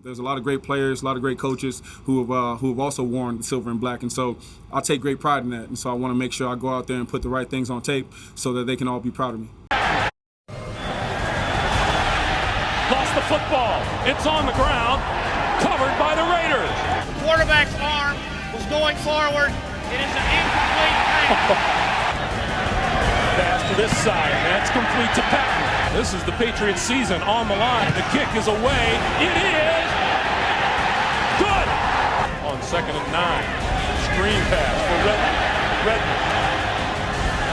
There's a lot of great players, a lot of great coaches who have also worn the silver and black, and so I take great pride in that. And so I want to make sure I go out there and put the right things on tape so that they can all be proud of me. Lost the football. It's on the ground, covered by the Raiders. The quarterback's arm was going forward. It is an incomplete pass. Pass to this side. That's complete to Patton. This is the Patriots season on the line. The kick is away. It is good. On 2nd and 9. Screen pass for Redmond.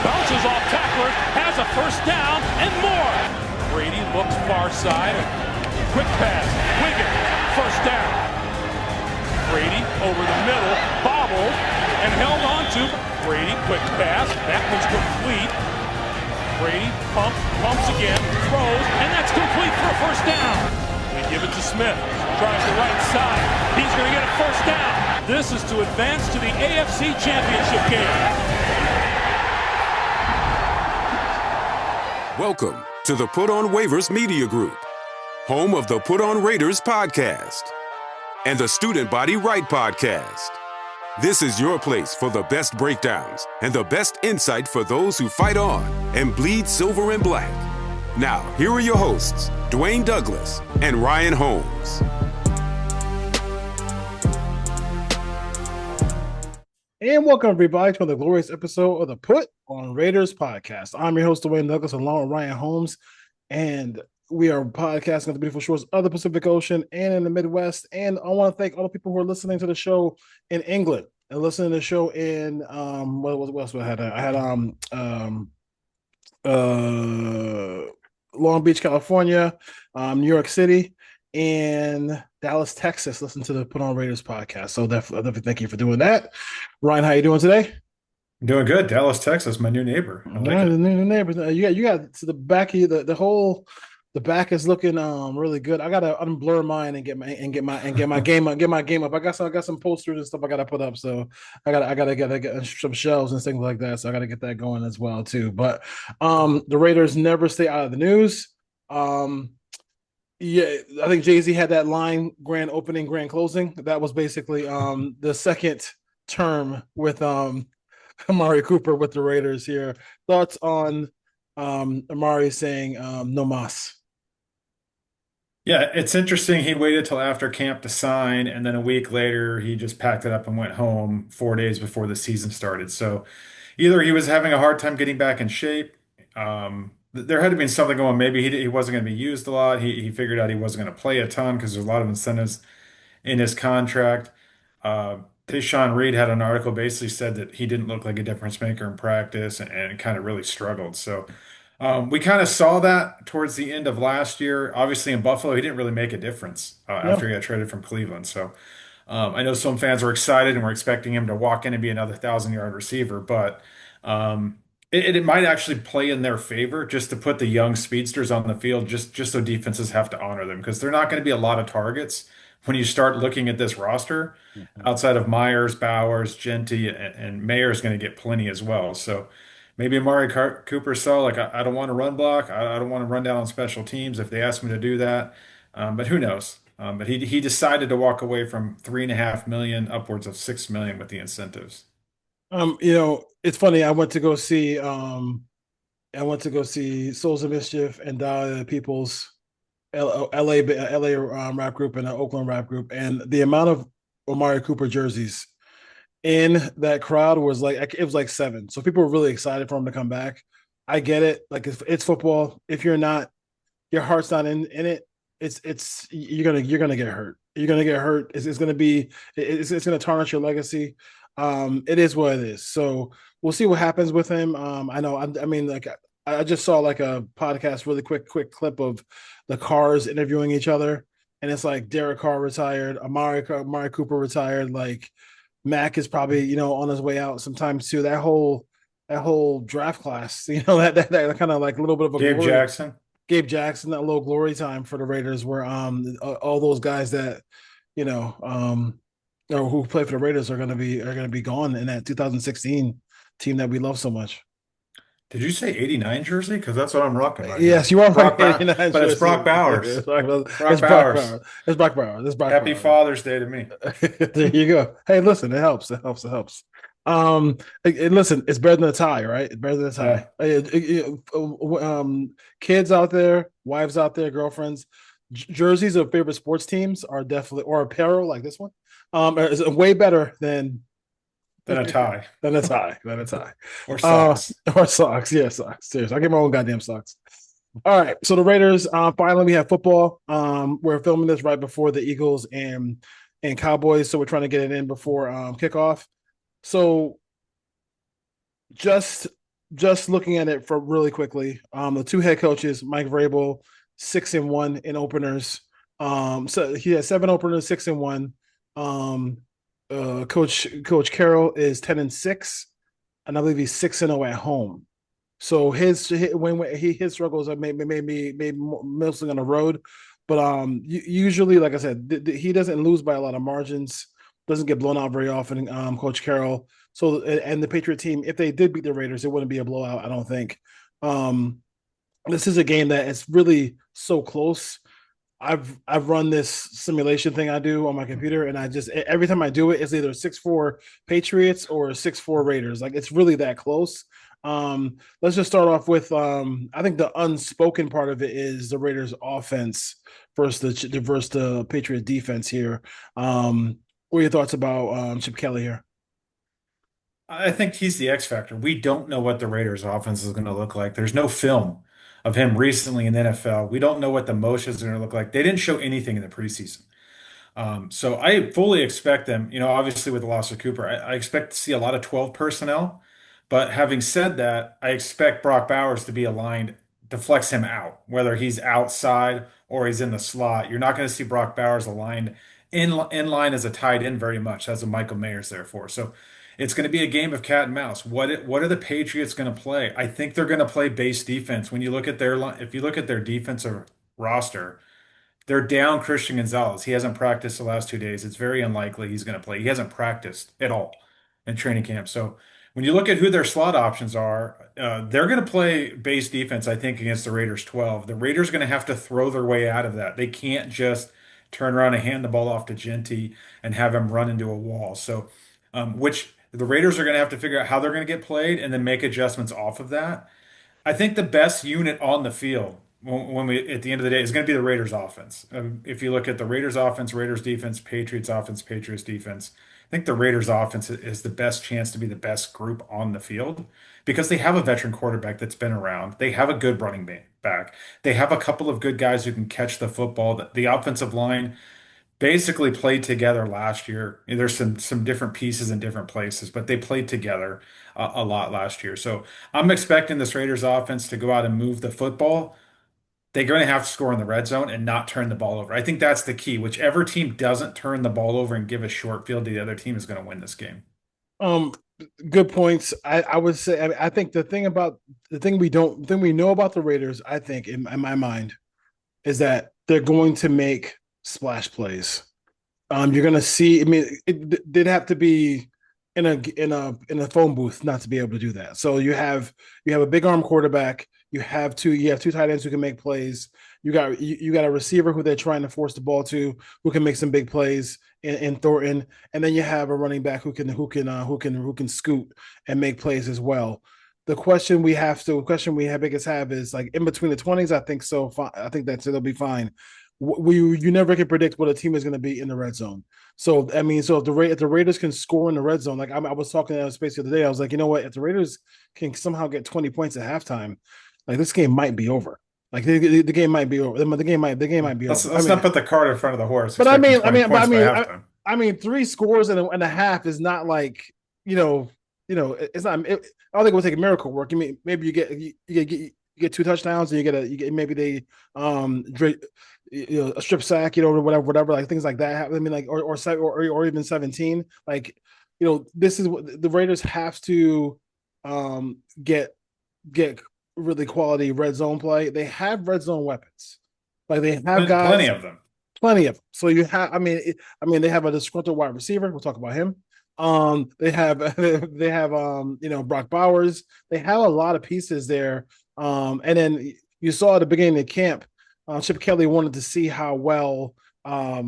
Bounces off tackler. Has a first down and more. Brady looks far side. Quick pass. Wiggins. First down. Brady over the middle. Bobbled and held on to. Brady, quick pass. That one's complete. Brady pumps again, throws, and that's complete for a first down. They give it to Smith. Drives the right side. He's going to get a first down. This is to advance to the AFC Championship game. Welcome to the Put on Waivers Media Group, home of the Put on Raiders podcast and the Student Body Right podcast. This is your place for the best breakdowns and the best insight for those who fight on and bleed silver and black. Now, here are your hosts, Dwayne Douglas and Ryan Holmes. And welcome, everybody, to another glorious episode of the Put on Raiders podcast. I'm your host, Dwayne Douglas, along with Ryan Holmes, and we are podcasting on the beautiful shores of the Pacific Ocean and in the Midwest. And I want to thank all the people who are listening to the show in England and listening to the show in what else I had? I had Long Beach, California, New York City, and Dallas, Texas. Listen to the Put on Raiders podcast. So definitely thank you for doing that. Ryan, how you doing today? I'm doing good. Dallas, Texas, my new neighbor. I like it. The new neighbors. You got to the back of you, the back is looking really good. I gotta unblur mine and get my game up. I got some posters and stuff I gotta put up. So I gotta get some shelves and things like that. So I gotta get that going as well too. But the Raiders never stay out of the news. Yeah, I think Jay-Z had that line, grand opening, grand closing. That was basically the second term with Amari Cooper with the Raiders here. Thoughts on Amari saying no mas? Yeah, it's interesting. He waited till after camp to sign, and then a week later, he just packed it up and went home 4 days before the season started. So either he was having a hard time getting back in shape. There had to be something going. Maybe he wasn't going to be used a lot. He figured out he wasn't going to play a ton because there's a lot of incentives in his contract. Sean Reed had an article basically said that he didn't look like a difference maker in practice and kind of really struggled. So we kind of saw that towards the end of last year. Obviously, in Buffalo, he didn't really make a difference after he got traded from Cleveland. So I know some fans were excited and were expecting him to walk in and be another 1,000-yard receiver, but it might actually play in their favor just to put the young speedsters on the field, just so defenses have to honor them because they're not going to be a lot of targets when you start looking at this roster. Outside of Myers, Bowers, Genty, and Mayer is going to get plenty as well. So maybe Amari Cooper saw, like, I don't want to run block. I don't want to run down on special teams if they ask me to do that. But who knows? But he decided to walk away from $3.5 million, upwards of $6 million with the incentives. It's funny. I went to go see Souls of Mischief and the People's LA rap group and an Oakland rap group, and the amount of Amari Cooper jerseys in that crowd was like 7. So people were really excited for him to come back. I get it. Like it's football. If you're not, your heart's not in it. It's you're gonna get hurt. You're gonna get hurt. It's gonna tarnish your legacy. It is what it is. So we'll see what happens with him. I just saw like a podcast, really quick clip of the Carrs interviewing each other. And it's like Derek Carr retired, Amari Cooper retired. Like Mac is probably, on his way out sometimes too. That whole draft class, that kind of like a little bit of a Gabe Jackson, that little glory time for the Raiders where all those guys that, who play for the Raiders are gonna be gone in that 2016 team that we love so much. Did you say 89 jersey? Because that's what I'm rocking right Yes, now. you are right. Brock Bowers, 89 but it's jersey. Brock Bowers. It's Brock Brock Bowers. Bowers. It's Brock Bowers. It's Brock Happy Bowers. Father's Day to me. There you go. Hey, listen, it helps. It helps. It helps. Listen, it's better than a tie, right? It's better than a tie. Yeah. Kids out there, wives out there, girlfriends, jerseys of favorite sports teams are definitely, or apparel like this one, is way better than Then a tie. than a tie. Than a tie. Or socks. Or socks. Yeah, socks. Seriously, I get my own goddamn socks. All right. So the Raiders, finally we have football. We're filming this right before the Eagles and Cowboys, so we're trying to get it in before kickoff. So just looking at it for really quickly, the two head coaches, Mike Vrabel, 6-1 in openers. So he has 7 openers, 6-1. Coach Carroll is 10-6, and I believe he's 6-0 at home. So his struggles are maybe mostly on the road, but usually, like I said, he doesn't lose by a lot of margins, doesn't get blown out very often. Coach Carroll. So and the Patriot team, if they did beat the Raiders, it wouldn't be a blowout, I don't think. This is a game that is really so close. I've run this simulation thing I do on my computer, and I just every time I do it, it's either 6-4 Patriots or 6-4 Raiders. Like it's really that close. Let's just start off with I think the unspoken part of it is the Raiders offense versus the Patriot defense here. What are your thoughts about Chip Kelly here? I think he's the X factor. We don't know what the Raiders offense is going to look like. There's no film of him recently in the NFL. We don't know what the motions are going to look like. They didn't show anything in the preseason. So I fully expect them, obviously with the loss of Cooper, I expect to see a lot of 12 personnel. But having said that, I expect Brock Bowers to be aligned to flex him out, whether he's outside or he's in the slot. You're not going to see Brock Bowers aligned in line as a tight end very much. That's what Michael Mayer's there for. So it's going to be a game of cat and mouse. What are the Patriots going to play? I think they're going to play base defense. When you look at if you look at their defensive roster, they're down Christian Gonzalez. He hasn't practiced the last 2 days. It's very unlikely he's going to play. He hasn't practiced at all in training camp. So when you look at who their slot options are, they're going to play base defense, I think, against the Raiders 12. The Raiders are going to have to throw their way out of that. They can't just turn around and hand the ball off to Genty and have him run into a wall. So, which the Raiders are going to have to figure out how they're going to get played and then make adjustments off of that. I think the best unit on the field when we at the end of the day is going to be the Raiders offense. If you look at the Raiders offense, Raiders defense, Patriots offense, Patriots defense, I think the Raiders offense is the best chance to be the best group on the field because they have a veteran quarterback that's been around. They have a good running back. They have a couple of good guys who can catch the football. The offensive line basically played together last year. There's some different pieces in different places, but they played together a lot last year. So I'm expecting this Raiders offense to go out and move the football. They're going to have to score in the red zone and not turn the ball over. I think that's the key. Whichever team doesn't turn the ball over and give a short field to the other team is going to win this game. Um, Good points. I would say I think the thing we know about the Raiders, I think in my mind, is that they're going to make splash plays. You're going to see. I mean, they'd have to be in a phone booth not to be able to do that. So you have a big arm quarterback. You have two tight ends who can make plays. You got a receiver who they're trying to force the ball to, who can make some big plays in Thornton, and then you have a running back who can scoot and make plays as well. The question we have biggest have is like in between the 20s. I think so. I think it'll be fine. You never can predict what a team is going to be in the red zone. So I mean, so if the Raiders can score in the red zone, like I was talking to Space the other day, I was like, you know what? If the Raiders can somehow get 20 points at halftime, like this game might be over. Like the game might be over. The game might be over. Let's not put the cart in front of the horse. But I mean, 3 scores and a half is not like it's not. I don't think it would take a miracle work. You mean maybe you get 2 touchdowns and you get maybe they a strip sack, whatever, like things like that. I mean, like or even 17. Like this is what the Raiders have to get really quality red zone play. They have red zone weapons. Like they have guys, plenty of them. Plenty of them. So you have, I mean, they have a disgruntled wide receiver. We'll talk about him. They have they have Brock Bowers. They have a lot of pieces there. And then you saw at the beginning of camp, Chip Kelly wanted to see how well uh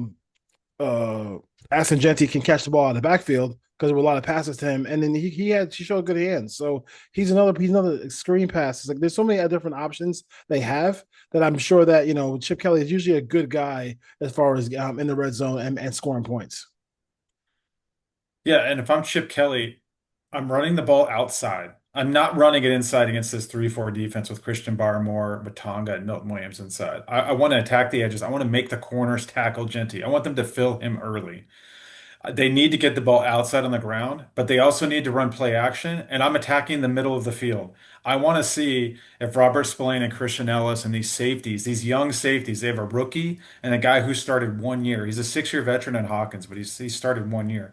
Aston Genty can catch the ball out of the backfield because there were a lot of passes to him, and then he showed good hands. So he's another screen pass. It's like there's so many different options they have that I'm sure that Chip Kelly is usually a good guy as far as in the red zone and scoring points. Yeah, and if I'm Chip Kelly, I'm running the ball outside. I'm not running it inside against this 3-4 defense with Christian Barmore, Batonga, and Milton Williams inside. I want to attack the edges. I want to make the corners tackle Genty. I want them to fill him early. They need to get the ball outside on the ground, but they also need to run play action, and I'm attacking the middle of the field. I want to see if Robert Spillane and Christian Ellis and these safeties, these young safeties, they have a rookie and a guy who started 1 year. He's a 6-year veteran at Hawkins, but he started 1 year.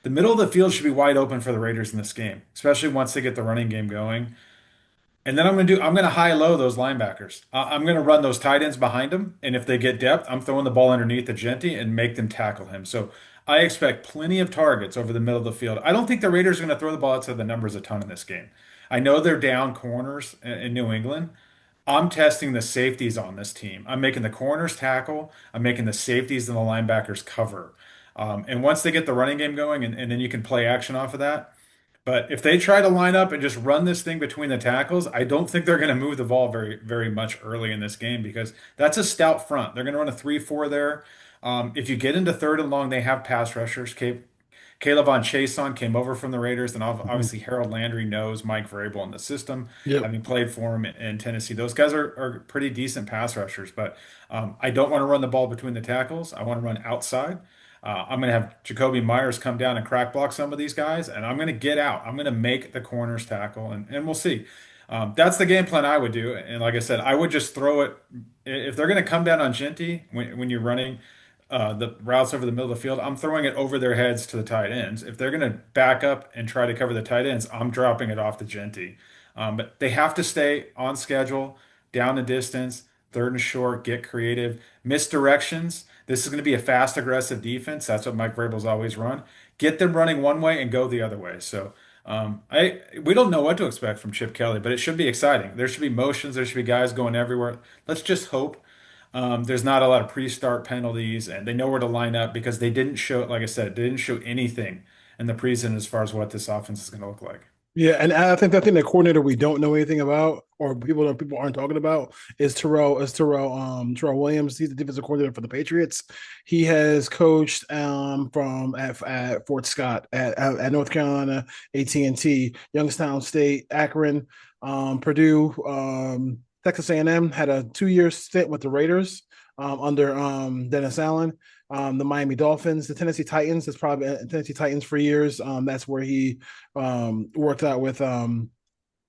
The middle of the field should be wide open for the Raiders in this game, especially once they get the running game going. And then I'm going to high low those linebackers. I'm going to run those tight ends behind them, and if they get depth, I'm throwing the ball underneath the Genty and make them tackle him. So I expect plenty of targets over the middle of the field. I don't think the Raiders are going to throw the ball outside the numbers a ton in this game. I know they're down corners in New England. I'm testing the safeties on this team. I'm making the corners tackle. I'm making the safeties and the linebackers cover. And once they get the running game going, and then you can play action off of that. But if they try to line up and just run this thing between the tackles, I don't think they're going to move the ball very, very much early in this game because that's a stout front. They're going to run a 3-4 there. If you get into third and long, they have pass rushers. Caleb on Chason came over from the Raiders, and Mhm. obviously Harold Landry knows Mike Vrabel in the system, Yep. having played for him in Tennessee. Those guys are pretty decent pass rushers, but I don't want to run the ball between the tackles. I want to run outside. I'm going to have Jacoby Myers come down and crack block some of these guys, and I'm going to get out. I'm going to make the corners tackle, and we'll see. That's the game plan I would do. And like I said, I would just throw it. If they're going to come down on Genty when you're running the routes over the middle of the field, I'm throwing it over their heads to the tight ends. If they're going to back up and try to cover the tight ends, I'm dropping it off to Genty. But they have to stay on schedule, down the distance, third and short, get creative. Misdirections. This is going to be a fast, aggressive defense. That's what Mike Vrabel's always run. Get them running one way and go the other way. So we don't know what to expect from Chip Kelly, but it should be exciting. There should be motions. There should be guys going everywhere. Let's just hope there's not a lot of pre-start penalties, and they know where to line up because they didn't show, like I said, they didn't show anything in the preseason as far as what this offense is going to look like. Yeah, and I think the coordinator we don't know anything about, or people aren't talking about, is Terrell Williams. He's the defensive coordinator for the Patriots. He has coached from at Fort Scott at North Carolina, AT&T, Youngstown State, Akron, Purdue, Texas A&M. Had a 2-year stint with the Raiders under Dennis Allen. The Miami Dolphins, the Tennessee Titans. That's probably Tennessee Titans for years. That's where he worked out with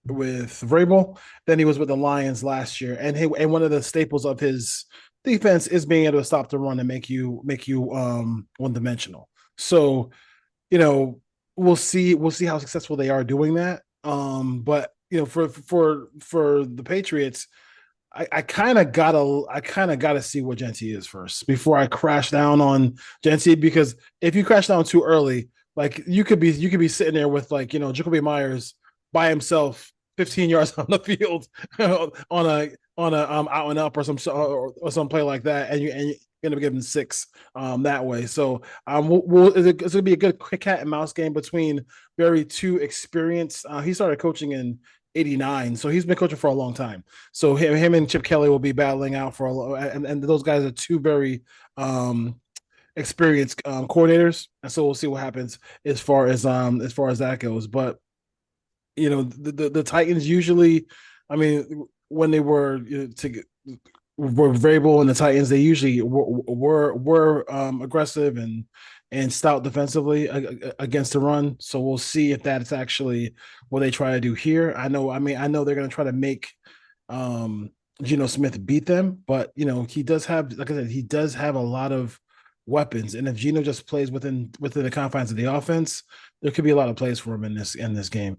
Vrabel. Then he was with the Lions last year, and one of the staples of his defense is being able to stop the run and make you one dimensional. So, we'll see how successful they are doing that. But for the Patriots, I kind of gotta see what Genty is first before I crash down on Genty, because if you crash down too early, like you could be sitting there with Jacoby Myers by himself 15 yards on the field on a out and up or some play like that, and you're gonna give him 6 that way. So it's gonna be a good quick cat and mouse game between very two experienced. He started coaching in '89, so he's been coaching for a long time. So him and Chip Kelly will be battling out for and those guys are two very experienced coordinators, and so we'll see what happens as far as that goes. But the Titans usually, I mean, when they were Vrabel and the Titans, they usually were aggressive and stout defensively against the run. So we'll see if that's actually what they try to do here. I know they're going to try to make Geno Smith beat them, but he does have, like I said, he does have a lot of weapons, and if Geno just plays within the confines of the offense, there could be a lot of plays for him in this game.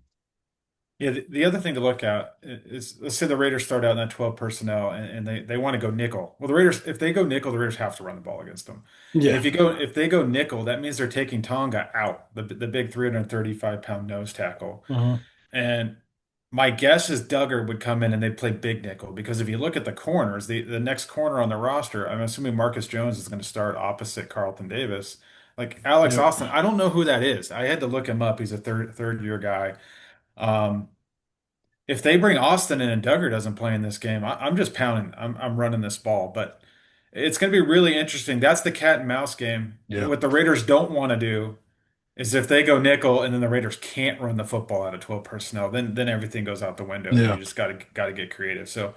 Yeah, the other thing to look at is, let's say the Raiders start out in that 12 personnel and they want to go nickel. Well, the Raiders, if they go nickel, the Raiders have to run the ball against them. And Yeah. if they go nickel, that means they're taking Tonga out, the big 335-pound nose tackle. Mhm. And my guess is Duggar would come in and they'd play big nickel because if you look at the corners, the next corner on the roster, I'm assuming Marcus Jones is going to start opposite Carlton Davis. Like Alex Yep. Austin, I don't know who that is. I had to look him up. He's a third year guy. Um, if they bring Austin in and Duggar doesn't play in this game, I'm just pounding. I'm running this ball, but it's going to be really interesting. That's the cat and mouse game. Yeah. What the Raiders don't want to do is if they go nickel and then the Raiders can't run the football out of 12 personnel, then everything goes out the window. Then you Yeah. just got to get creative. So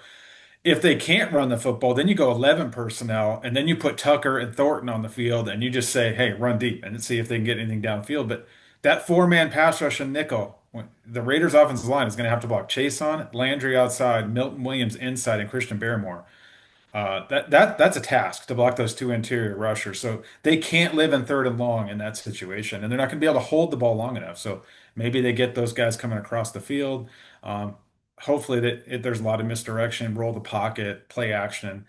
if they can't run the football, then you go 11 personnel and then you put Tucker and Thornton on the field and you just say, hey, run deep and see if they can get anything downfield. But that four-man pass rush and nickel, the Raiders offensive line is going to have to block Chase on, Landry outside, Milton Williams inside, and Christian Barrymore. That's a task to block those two interior rushers. So they can't live in third and long in that situation, and they're not going to be able to hold the ball long enough. So maybe they get those guys coming across the field. Um, Hopefully there's a lot of misdirection, roll the pocket, play action.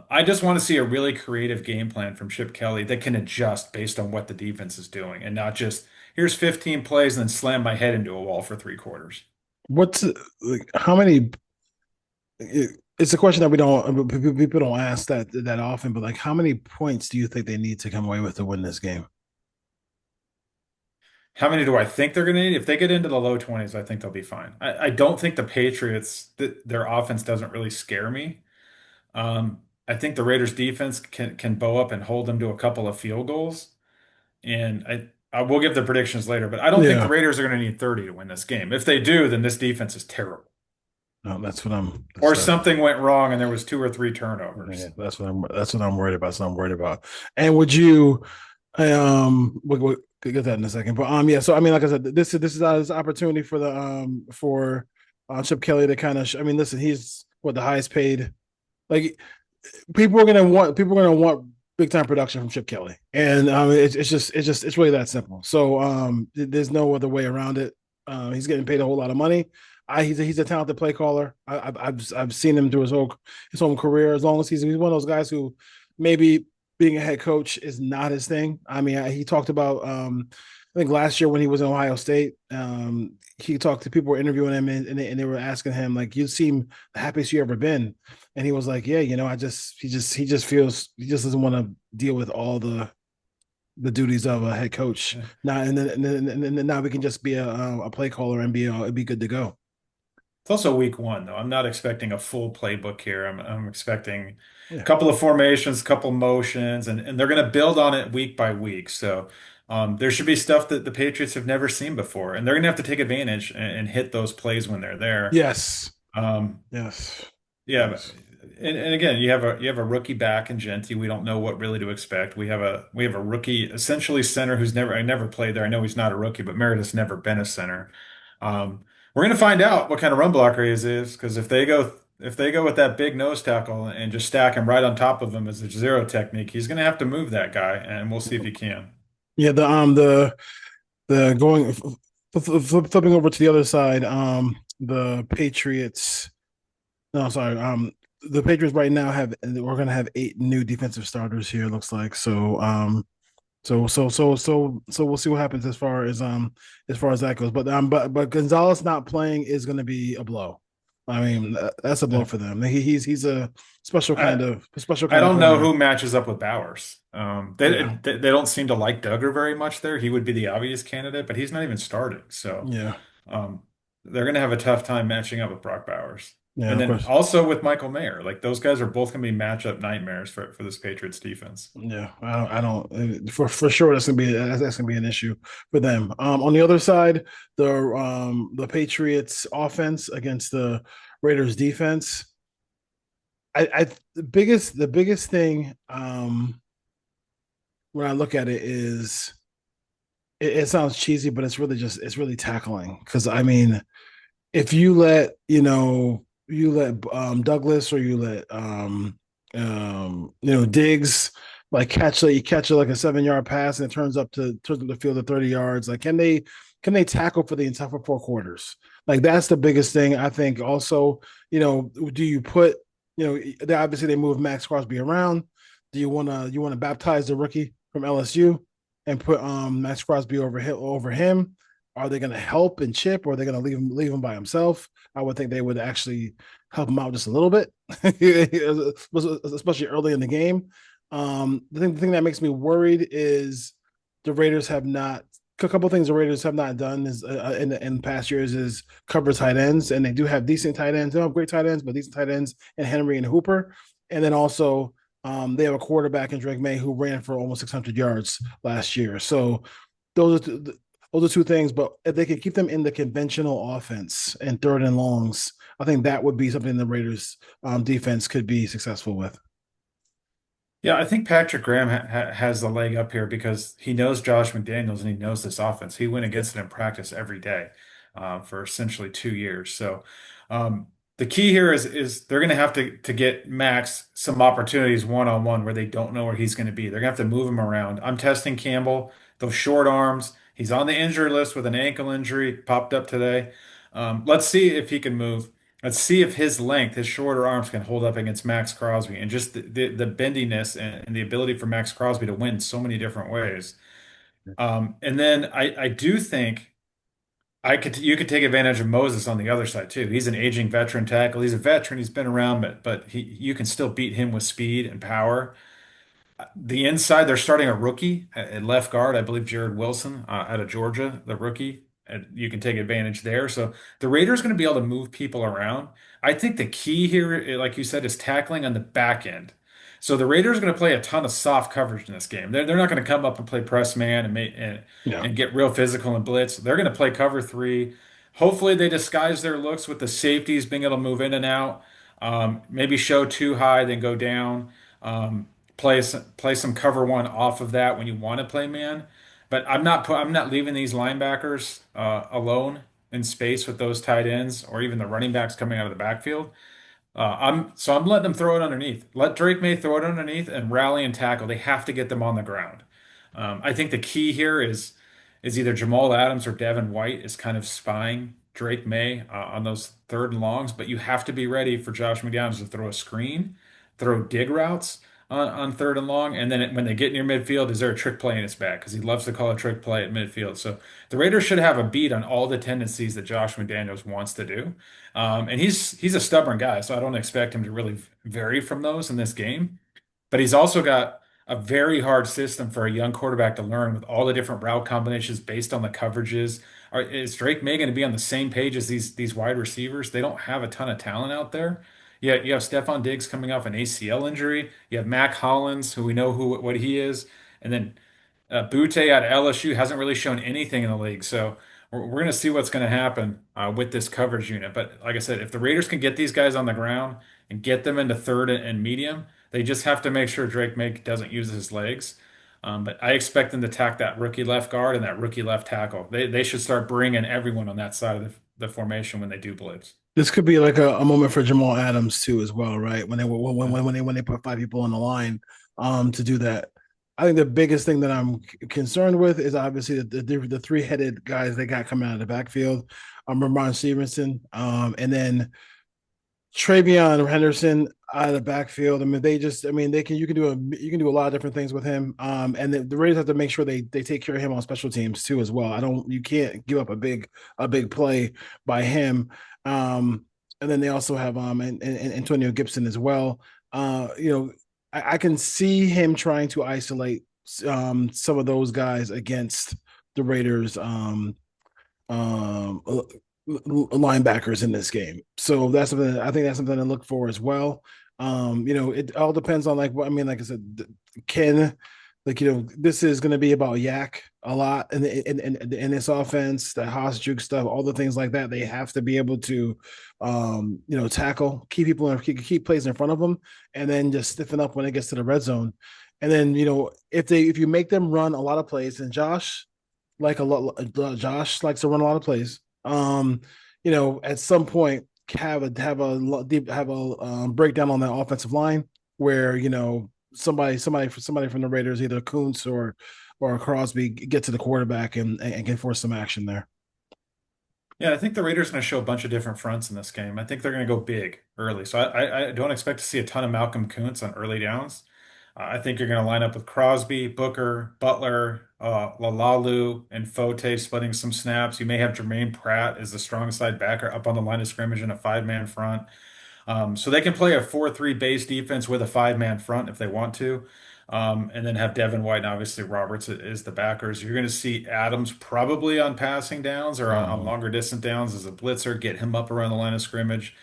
I just want to see a really creative game plan from Chip Kelly that can adjust based on what the defense is doing, and not just here's 15 plays and then slam my head into a wall for 3 quarters. What's like how many it's a question that we don't people don't ask that often, but like how many points do you think they need to come away with to win this game? How many do I think they're going to need? If they get into the low 20s, I think they'll be fine. I don't think the Patriots, their offense doesn't really scare me. I think the Raiders defense can bow up and hold them to a couple of field goals. And I will give the predictions later, but I don't think the Yeah. Raiders are going to need 30 to win this game. If they do, then this defense is terrible. No, that's what I'm Or that's, something went wrong and there was 2 or 3 yeah, turnovers. that's what I'm worried about. That's what I'm worried about. And would you we'll get that in a second. But yeah, so I mean, like I said, this is this opportunity for the for Chip Kelly to kind of I mean, listen, he's what the highest paid like people are gonna want big time production from Chip Kelly. And it's really that simple. So there's no other way around it. He's getting paid a whole lot of money. He's a talented play caller. I've seen him through his whole career. As long as he's one of those guys who maybe being a head coach is not his thing. I mean, he talked about I think last year when he was in Ohio State, he talked to people were interviewing him and they were asking him like, "You seem the happiest you ever been," and he was like, "Yeah, you know, he just feels he just doesn't want to deal with all the duties of a head coach. Now and then now we can just be a play caller and be good to go." It's also week one, though. I'm not expecting a full playbook here. I'm expecting a Yeah. couple of formations, a couple motions, and they're going to build on it week by week. So there should be stuff that the Patriots have never seen before, and they're going to have to take advantage and hit those plays when they're there. Yes. Um, Yes. yeah, Yes. and again, you have a rookie back in Genti. We don't know what really to expect. We have a rookie, essentially center who's never played there. I know he's not a rookie, but Meredith's never been a center. Um, we're gonna find out what kind of run blocker he is because if they go with that big nose tackle and just stack him right on top of him as a zero technique, he's gonna have to move that guy, and we'll see if he can. Yeah, the going flipping over to the other side, the Patriots. No, sorry. The Patriots right now we're gonna have 8 new defensive starters here. It looks like so. So we'll see what happens as far as that goes. But Gonzalez not playing is going to be a blow. I mean that's a blow for them. He's a special I kind of don't know player. who matches up with Bowers. Yeah, They don't seem to like Duggar very much there. He would be the obvious candidate, but he's not even starting. So yeah, um, they're going to have a tough time matching up with Brock Bowers. yeah. And Of then course. also with Michael Mayer, like those guys are both going to be matchup nightmares for this Patriots defense. Yeah, I don't for sure that's gonna be an issue for them. On the other side, the Patriots offense against the Raiders defense. I the biggest thing when I look at it is it sounds cheesy, but it's really tackling because I mean if you let Douglas or you let Diggs like you catch it like a 7 yard pass and it turns up the field at 30 yards. Like can they tackle for the entire 4 quarters? Like that's the biggest thing. I think also, do you put, obviously they move Max Crosby around. Do you want to baptize the rookie from LSU and put Max Crosby over him? Are they going to help and chip, or are they going to leave him by himself? I would think they would actually help him out just a little bit, especially early in the game. The thing that makes me worried is the Raiders have not. A couple of things the Raiders have not done is in past years is cover tight ends, and they do have decent tight ends. They don't have great tight ends, but decent tight ends in Henry and Hooper. And then also they have a quarterback in Drake May who ran for almost 600 yards last year. So those are two things. But if they can keep them in the conventional offense and third and longs, I think that would be something the Raiders defense could be successful with. Yeah, I think Patrick Graham has the leg up here because he knows Josh McDaniels and he knows this offense. He went against it in practice every day for essentially 2 years. So um, the key here is they're going to have to get Max some opportunities one-on-one where they don't know where he's going to be. They're going to have to move him around. I'm testing Campbell, those short arms. He's on the injury list with an ankle injury, popped up today. Let's see if he can move. Let's see if his length, his shorter arms can hold up against Max Crosby and just the bendiness and the ability for Max Crosby to win so many different ways. And then I do think you could take advantage of Moses on the other side too. He's an aging veteran tackle. He's a veteran. He's been around, but you can still beat him with speed and power. The inside, they're starting a rookie at left guard, I believe Jared Wilson out of Georgia, the rookie. And you can take advantage there. So the Raiders going to be able to move people around. I think the key here, like you said, is tackling on the back end. So the Raiders are going to play a ton of soft coverage in this game. They're not going to come up and play press man Yeah. and get real physical and blitz. They're going to play cover three. Hopefully they disguise their looks with the safeties being able to move in and out. Maybe show too high, then go down. Um, play some cover one off of that when you want to play man. But I'm not leaving these linebackers alone in space with those tight ends or even the running backs coming out of the backfield. I'm letting them throw it underneath. Let Drake May throw it underneath and rally and tackle. They have to get them on the ground. I think the key here is either Jamal Adams or Devin White is kind of spying Drake May on those third and longs, but you have to be ready for Josh McDaniels to throw a screen, throw dig routes on third and long, and then when they get near midfield, is there a trick play in his back? Because he loves to call a trick play at midfield. So the Raiders should have a beat on all the tendencies that Josh McDaniels wants to do, and he's a stubborn guy, so I don't expect him to really vary from those in this game. But he's also got a very hard system for a young quarterback to learn with all the different route combinations based on the coverages. Is Drake May going to be on the same page as these wide receivers? They don't have a ton of talent out there. Yeah, you have Stephon Diggs coming off an ACL injury. You have Mac Hollins, who we know what he is, and then Butte out of LSU hasn't really shown anything in the league. So we're going to see what's going to happen with this coverage unit. But like I said, if the Raiders can get these guys on the ground and get them into third and medium, they just have to make sure Drake May doesn't use his legs. But I expect them to attack that rookie left guard and that rookie left tackle. They should start bringing everyone on that side of the formation when they do blitz. This could be like a moment for Jamal Adams too, as well, right? When they put five people on the line to do that. I think the biggest thing that I'm concerned with is obviously the three-headed guys they got coming out of the backfield. Ramon Stevenson, and then Travion Henderson out of the backfield. I mean, you can do a lot of different things with him. And the Raiders have to make sure they take care of him on special teams too as well. You can't give up a big play by him. And then they also have and Antonio Gibson as well. I can see him trying to isolate some of those guys against the Raiders linebackers in this game. So that's something I think that's something to look for as well. It all depends on like I said, this is going to be about Yak a lot in this offense, the Haas juke stuff, all the things like that. They have to be able to, tackle, keep people and keep plays in front of them, and then just stiffen up when it gets to the red zone. And then if you make them run a lot of plays, and Josh likes to run a lot of plays. At some point have a breakdown on that offensive line where somebody from the Raiders, either Kuntz or Crosby, get to the quarterback and can force some action there. Yeah, I think the Raiders are going to show a bunch of different fronts in this game. I think they're going to go big early. So I don't expect to see a ton of Malcolm Kuntz on early downs. I think you're going to line up with Crosby, Booker, Butler, Lalalu, and Fote splitting some snaps. You may have Jermaine Pratt as the strong side backer up on the line of scrimmage in a five-man front. So they can play a 4-3 base defense with a five-man front if they want to. And then have Devin White and obviously Roberts is the backers. You're going to see Adams probably on passing downs or on longer distance downs as a blitzer, get him up around the line of scrimmage.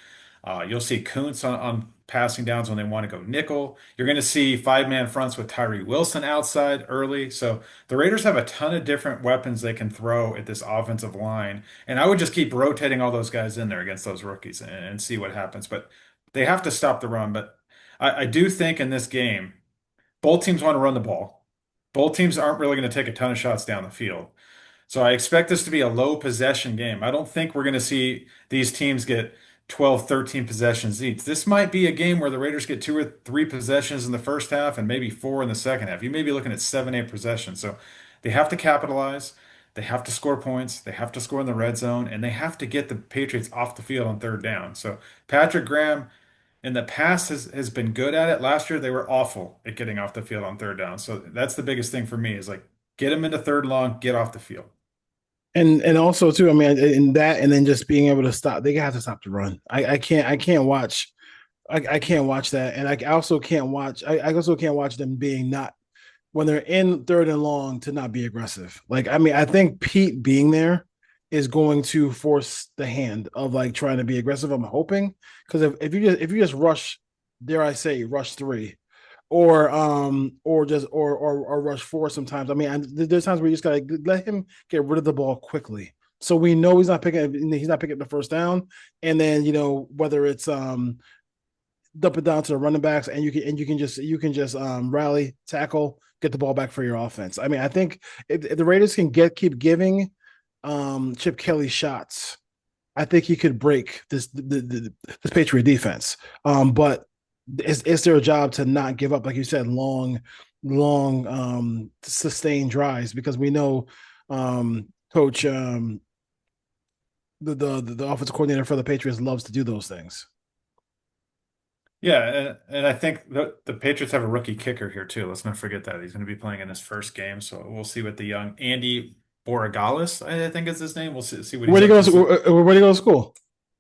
You'll see Kuntz on passing downs when they want to go nickel. You're going to see five-man fronts with Tyree Wilson outside early. So the Raiders have a ton of different weapons they can throw at this offensive line. And I would just keep rotating all those guys in there against those rookies and see what happens. But they have to stop the run. But I do think in this game, both teams want to run the ball. Both teams aren't really going to take a ton of shots down the field. So I expect this to be a low possession game. I don't think we're going to see these teams get 12, 13 possessions each. This might be a game where the Raiders get 2 or 3 possessions in the first half and maybe 4 in the second half. You may be looking at 7, 8 possessions. So they have to capitalize. They have to score points. They have to score in the red zone, and they have to get the Patriots off the field on third down. So Patrick Graham in the past has been good at it. Last year they were awful at getting off the field on third down. So that's the biggest thing for me is like get them into third long, get off the field. And also too, I mean, in that, and then just being able to stop, they have to stop the run. I can't watch, I can't watch that, and I also can't watch. I also can't watch them being not when they're in third and long to not be aggressive. Like, I mean, I think Pete being there is going to force the hand of like trying to be aggressive. I'm hoping because if you just rush, dare I say, rush three, or rush four sometimes. I mean, there's times where you just gotta let him get rid of the ball quickly. So we know he's not picking the first down. And then, whether it's dump it down to the running backs and you can just rally, tackle, get the ball back for your offense. I mean, I think if the Raiders can keep giving Chip Kelly shots, I think he could break this Patriot defense. But it's their job to not give up, like you said, long sustained drives, because we know coach the offensive coordinator for the Patriots loves to do those things. Yeah, and I think the Patriots have a rookie kicker here too. Let's not forget that. He's going to be playing in his first game, so we'll see what the young Andy Borregales, I think is his name. We'll see what he's Where'd he go? up to. Where'd he go to school?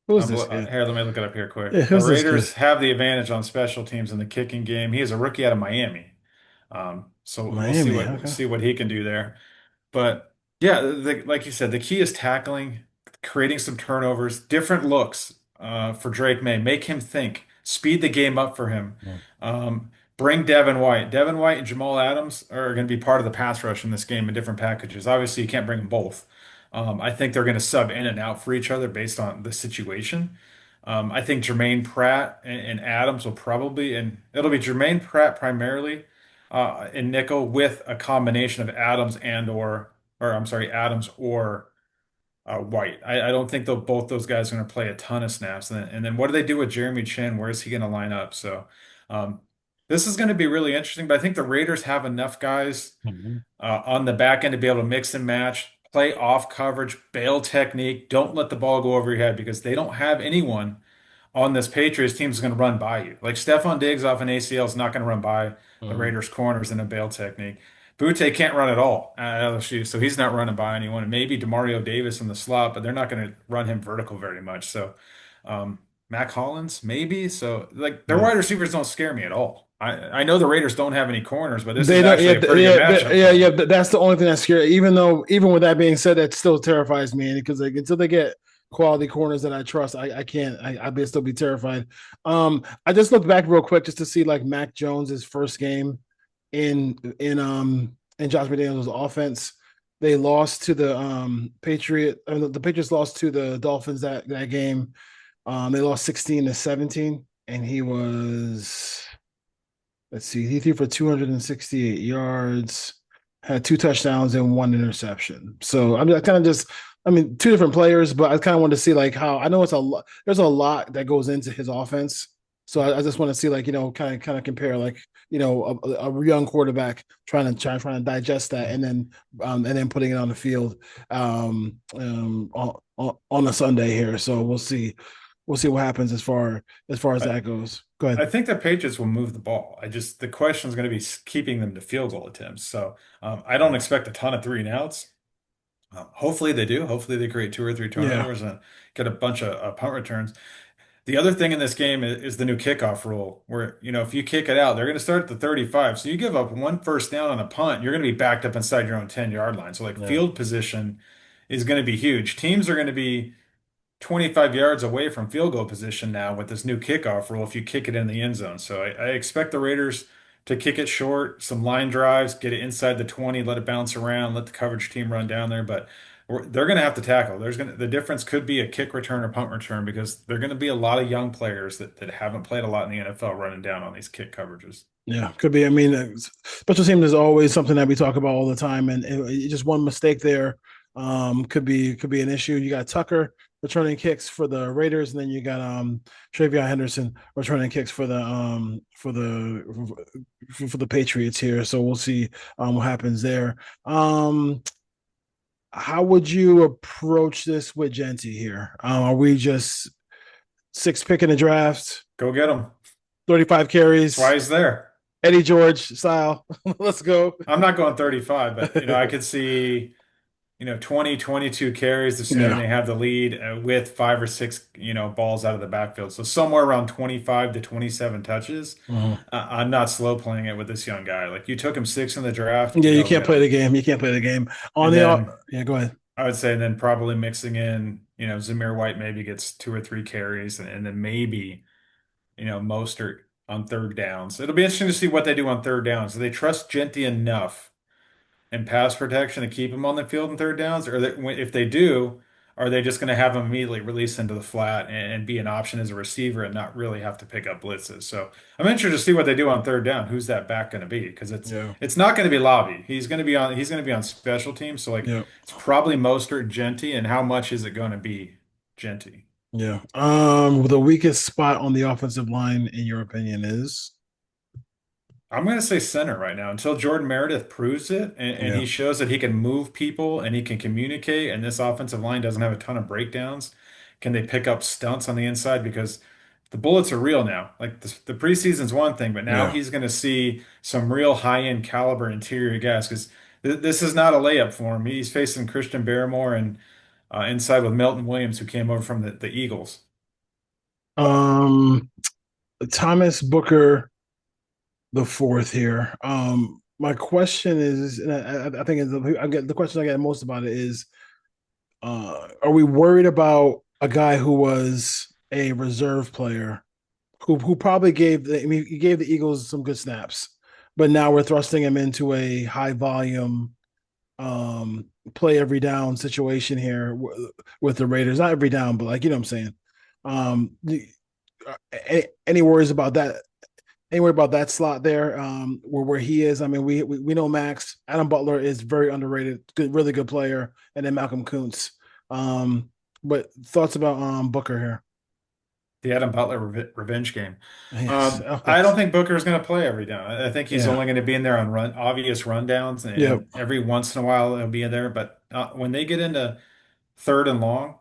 Who is this kid? Here, let me look it up here quick. Yeah, The who's this Raiders kid? have the advantage on special teams in the kicking game. He is a rookie out of Miami. So we'll see Miami. what Okay. see what he can do there. But yeah, like you said, the key is tackling, creating some turnovers, different looks for Drake May. Make him think. Speed the game up for him. Bring Devin White. Devin White and Jamal Adams are going to be part of the pass rush in this game in different packages. Obviously, you can't bring them both. I think they're going to sub in and out for each other based on the situation. I think Jermaine Pratt and Adams will probably, and it'll be Jermaine Pratt primarily in nickel with a combination of Adams or I'm sorry, Adams or White. I don't think both those guys are going to play a ton of snaps. And then what do they do with Jeremy Chin? Where is he going to line up? So um, this is going to be really interesting. But I think the Raiders have enough guys on the back end to be able to mix and match, play off coverage, bail technique. Don't let the ball go over your head because they don't have anyone on this Patriots team is going to run by you. Like Stephon Diggs off an ACL is not going to run by the Raiders corners in a bail technique. Butte can't run at all at LSU, so he's not running by anyone. Maybe Demario Davis in the slot, but they're not going to run him vertical very much. So Mac Hollins, maybe. So like their wide receivers don't scare me at all. I know the Raiders don't have any corners, but this is actually a pretty good matchup. Yeah. That's the only thing that's scary. Even with that being said, that still terrifies me because like until they get quality corners that I trust, I can't. I'd still be terrified. I just looked back real quick just to see like Mac Jones's first game in Josh McDaniels' offense. They lost to the the Patriots lost to the Dolphins that game. They lost 16-17, and he was, let's see, he threw for 268 yards, had 2 touchdowns and 1 interception. So I kind of 2 different players, but I kind of wanted to see like how, I know it's a lot, there's a lot that goes into his offense. So I just want to see, like, kind of compare, like, a young quarterback trying to digest that, and then putting it on the field on a Sunday here. So we'll see what happens as far as I, that goes. Go I ahead. think the Patriots will move the ball. The question is going to be keeping them to field goal attempts. So I don't expect a ton of 3-and-outs. Hopefully they do. Hopefully they create 2 or 3 Yeah. turnovers and get a bunch of punt returns. The other thing in this game is the new kickoff rule, where, if you kick it out, they're going to start at the 35. So you give up one first down on a punt, you're going to be backed up inside your own 10-yard line. So like Yeah. field position is going to be huge. Teams are going to be 25 yards away from field goal position now with this new kickoff rule if you kick it in the end zone. So I expect the Raiders to kick it short, some line drives, get it inside the 20, let it bounce around, let the coverage team run down there. But they're going to have to tackle. The difference could be a kick return or punt return because they're going to be a lot of young players that haven't played a lot in the NFL running down on these kick coverages. Yeah, could be. I mean, special teams is always something that we talk about all the time, and just one mistake there could be an issue. You got Tucker returning kicks for the Raiders, and then you got Travion Henderson returning kicks for the Patriots here. So we'll see what happens there. How would you approach this with Genty here? Are we just six pick in the draft, Go get them. 35 That's why carries, he's there. Eddie George style? Let's go. I'm not going 35, but I could see 20, 22 carries, assuming Yeah. they have the lead with 5 or 6, balls out of the backfield. So somewhere around 25 to 27 touches. Mhm. I'm not slow playing it with this young guy. Like you took him 6 in the draft, Yeah, you go can't get play him. the game. You can't play the game. And then Yeah, go ahead. I would say, and then probably mixing in, Zamir White maybe gets 2 or 3 carries, and then maybe, Mostert on third downs. It'll be interesting to see what they do on third downs. Do they trust Genty enough and pass protection to keep him on the field in third downs? Or if they do, are they just going to have him immediately release into the flat and be an option as a receiver and not really have to pick up blitzes? So I'm interested to see what they do on third down. Who's that back going to be? Because it's Yeah, it's not going to be Lobby. He's going to be on special teams. So like yeah, it's probably Mostert, Genty, and how much is it going to be Genty? yeah. The weakest spot on the offensive line, in your opinion, is? I'm going to say center right now until Jordan Meredith proves it and Yeah, he shows that he can move people and he can communicate. And this offensive line doesn't have a ton of breakdowns. Can they pick up stunts on the inside? Because the bullets are real now. Like the preseason's one thing, but now yeah. he's going to see some real high-end caliber interior guys because this is not a layup for him. He's facing Christian Barrymore and inside with Milton Williams, who came over from the Eagles. Um, Thomas Booker the fourth here. My question is, and I think I get the question I get most about it is, are we worried about a guy who was a reserve player who probably he gave the Eagles some good snaps, but now we're thrusting him into a high volume play every down situation here with the Raiders. Not every down, but, like, you know what I'm saying. Any worries about that? Anywhere about that slot there, where he is? I mean, we know Max Adam Butler is very underrated, good, really good player, and then Malcolm Kuntz. But thoughts about Booker here? The Adam Butler revenge game. Yes. I don't think Booker is going to play every down. I think he's Yeah. only going to be in there on obvious rundowns, Yep. and every once in a while he'll be in there. But when they get into third and long,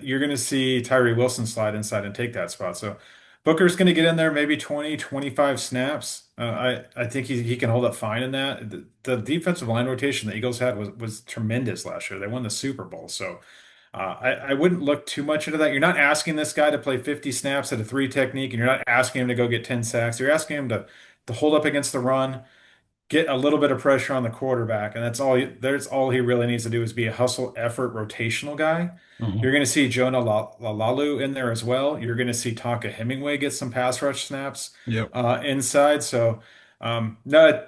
you're going to see Tyree Wilson slide inside and take that spot. So Booker's going to get in there maybe 20, 25 snaps. I think he can hold up fine in that. The defensive line rotation the Eagles had was tremendous last year. They won the Super Bowl. So I wouldn't look too much into that. You're not asking this guy to play 50 snaps at a 3 technique, and you're not asking him to go get 10 sacks. You're asking him to hold up against the run, get a little bit of pressure on the quarterback, and that's all he really needs to do is be a hustle effort rotational guy. Mhm. You're going to see Jonah Lalalu in there as well. You're going to see Tonka Hemingway get some pass rush snaps Yep. inside. So no,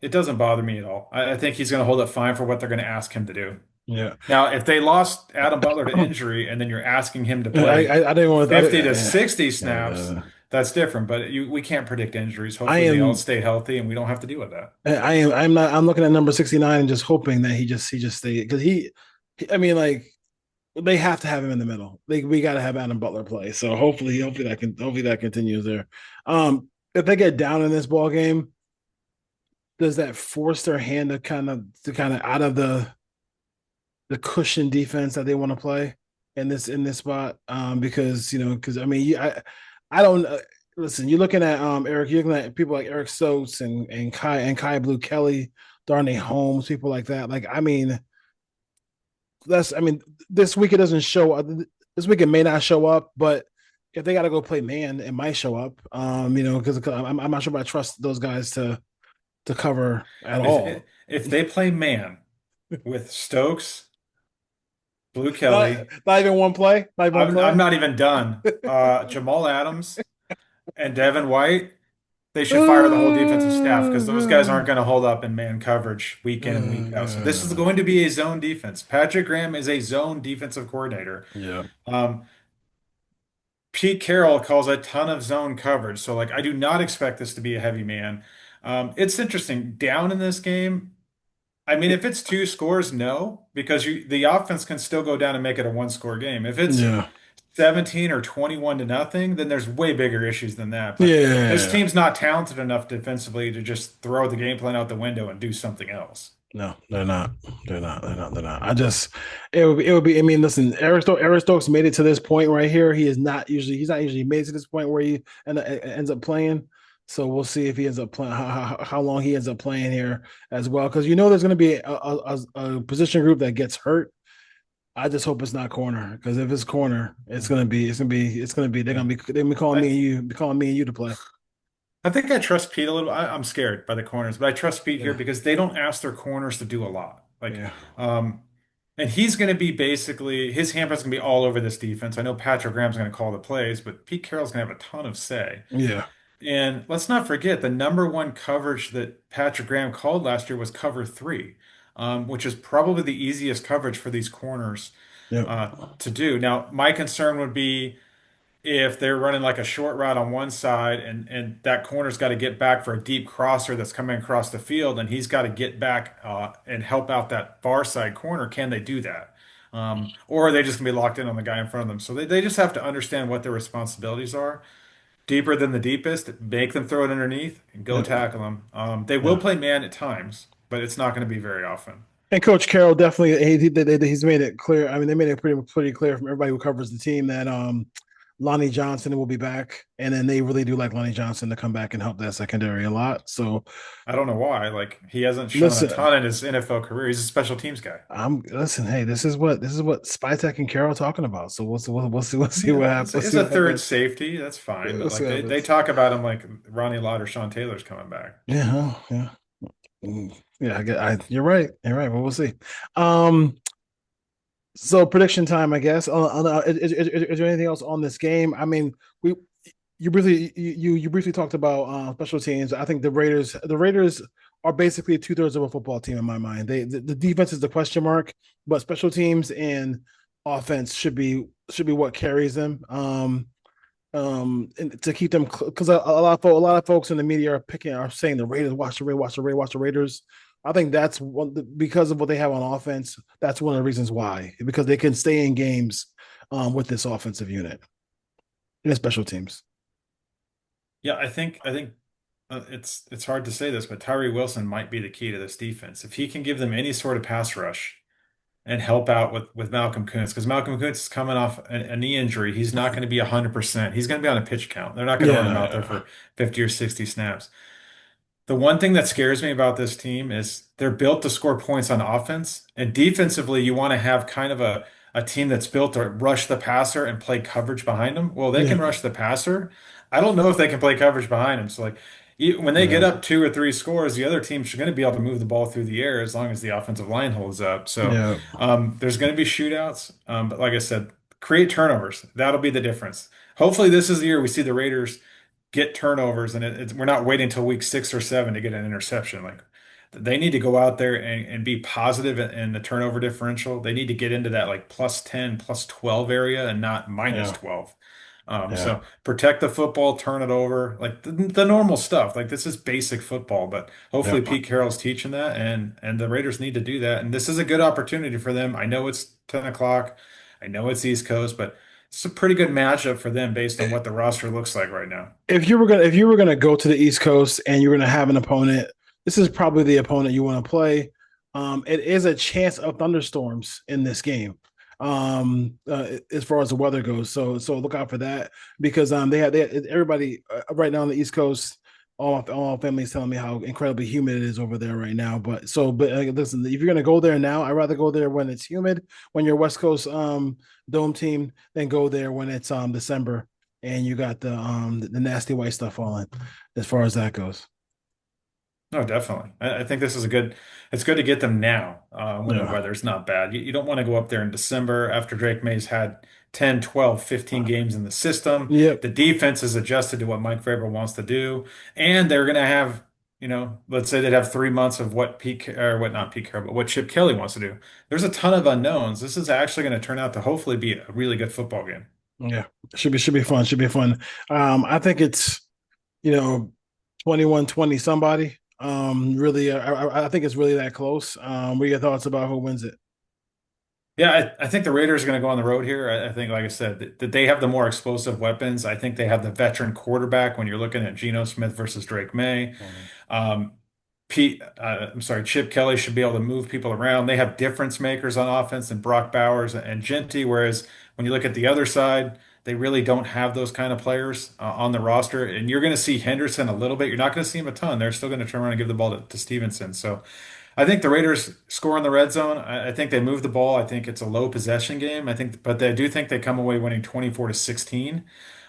it doesn't bother me at all. I think he's going to hold up fine for what they're going to ask him to do. Yeah. Now, if they lost Adam Butler to injury and then you're asking him to I play I, I didn't want 50 to to. 60 snaps, Yeah. that's different. But we can't predict injuries. I Hopefully they all am. stay healthy and we don't have to deal with that. I am. I'm not. I'm looking at number 69 and just hoping that he just stayed because I mean, like, they have to have him in the middle. We got to have Adam Butler play. So hopefully that continues there. If they get down in this ball game, does that force their hand to kind of out of the cushion defense that they want to play in this spot? Because because I mean, I don't listen. You're looking at Eric. You're looking at people like Eric Stokes and Kai Blue Kelly, Darnay Holmes, people like that. Like I mean, this week it doesn't show up. This week it may not show up, but if they got to go play man, it might show up. Because I'm not sure if I trust those guys to cover at If all. if they play man with Stokes, Blue Not, Kelly, not even one play. Not even one I'm play. not even done. Jamal Adams and Devin White, they should fire the whole defensive staff because those guys aren't going to hold up in man coverage week in and week out. So this is going to be a zone defense. Patrick Graham is a zone defensive coordinator. Yeah. Um, Pete Carroll calls a ton of zone coverage. So like I do not expect this to be a heavy man. It's interesting. Down in this game, I mean, if it's two scores, no, because the offense can still go down and make it a one score game. If it's Yeah. 17 or 21 to nothing, then there's way bigger issues than that. But this Yeah. team's not talented enough defensively to just throw the game plan out the window and do something else. No, they're not. They're not. They're not. They're not. It would be. I mean, listen, Eric Stokes made it to this point right here. He's not usually made it to this point where he ends up playing. So we'll see if he ends up playing, how long he ends up playing here as well. Because there's going to be a position group that gets hurt. I just hope it's not corner. Because if it's corner, they're gonna be calling I, me and you to play. I think I trust Pete a little. I'm scared by the corners, but I trust Pete here Yeah. because they don't ask their corners to do a lot. Yeah. Um, and he's going to be basically his handprint's going to be all over this defense. I know Patrick Graham's going to call the plays, but Pete Carroll's going to have a ton of say. Yeah. And let's not forget the number one coverage that Patrick Graham called last year was cover three, which is probably the easiest coverage for these corners Yep. to do. Now, my concern would be if they're running like a short route on one side and that corner's got to get back for a deep crosser that's coming across the field and he's got to get back and help out that far side corner. Can they do that? Or are they just gonna be locked in on the guy in front of them? So they just have to understand what their responsibilities are. Deeper than the deepest, make them throw it underneath and go Yep. tackle them. They will Yeah. play man at times, but it's not going to be very often. And Coach Carroll definitely he's made it clear. I mean, they made it pretty clear from everybody who covers the team that Lonnie Johnson will be back, and then they really do like Lonnie Johnson to come back and help that secondary a lot. So I don't know why. Like he hasn't shown a listen, ton in his NFL career. He's a special teams guy. listen. Hey, this is what Spytech and Carroll are talking about. So we'll see what Yeah, happens. We'll it's see a what third happens. safety. That's Yeah, fine. we'll But see like what they happens. talk about him like Ronnie Lott or Sean Taylor's coming back. Yeah, yeah. Yeah, you're right. You're right. But we'll see. Um, So prediction time, I guess. Is there anything else on this game? I mean, we you briefly talked about special teams. I think the Raiders are basically two-thirds of a football team in my mind. The defense is the question mark, but special teams and offense should be what carries them. And to keep them because a lot of folks in the media are saying the Raiders watch the Raiders. I think that's because of what they have on offense. That's one of the reasons why because they can stay in games with this offensive unit and special teams. Yeah, I think it's hard to say this, but Tyree Wilson might be the key to this defense. If he can give them any sort of pass rush and help out with Malcolm Kuntz, because Malcolm Kuntz is coming off a knee injury. He's not going to be 100%. He's going to be on a pitch count. They're not going to run him out there Yeah, for 50 or 60 snaps. The one thing that scares me about this team is they're built to score points on offense. And defensively, you want to have kind of a team that's built to rush the passer and play coverage behind them. Well, they can yeah, rush the passer. I don't know if they can play coverage behind them. So, like, when they get yeah, up two or three scores, the other team's going to be able to move the ball through the air as long as the offensive line holds up. So, yeah, there's going to be shootouts. But like I said, create turnovers. That'll be the difference. Hopefully, this is the year we see the Raiders get turnovers, and we're not waiting until week 6 or 7 to get an interception. Like they need to go out there and be positive in the turnover differential. They need to get into that like plus 10, plus 12 area and not minus yeah, 12. yeah, So protect the football, turn it over, like the normal stuff. Like this is basic football, but hopefully yeah. Pete Carroll's teaching that, and the Raiders need to do that. And this is a good opportunity for them. I know it's 10 o'clock. I know it's East Coast, but it's a pretty good matchup for them based on what the roster looks like right now. If you were gonna go to the East Coast and you're gonna have an opponent, this is probably the opponent you want to play. It is a chance of thunderstorms in this game, as far as the weather goes. So look out for that because they had everybody right now on the East Coast. All families telling me how incredibly humid it is over there right now. But listen, if you're gonna go there now, I'd rather go there when it's humid, when you're West Coast dome team, than go there when it's December and you got the nasty white stuff falling as far as that goes. No, definitely. I think this is it's good to get them now when the Yeah. weather's not bad. You don't want to go up there in December after Drake May's had 10, 12, 15 games in the system. Yep. The defense is adjusted to what Mike Vrabel wants to do. And they're going to have, let's say they'd have 3 months of what not Pete Carroll, but what Chip Kelly wants to do. There's a ton of unknowns. This is actually going to turn out to hopefully be a really good football game. Yeah. Should be fun. Should be fun. I think it's, you know, 21-20 somebody. Really, I think it's really that close. What are your thoughts about who wins it? Yeah, I think the Raiders are going to go on the road here. I think, like I said, that they have the more explosive weapons. I think they have the veteran quarterback when you're looking at Geno Smith versus Drake May. Um, Chip Kelly should be able to move people around. They have difference makers on offense than Brock Bowers and Ginty, whereas when you look at the other side, they really don't have those kind of players on the roster. And you're going to see Henderson a little bit. You're not going to see him a ton. They're still going to turn around and give the ball to Stevenson. So I think the Raiders score in the red zone. I think they move the ball. I think it's a low possession game. But I do think they come away winning 24-16.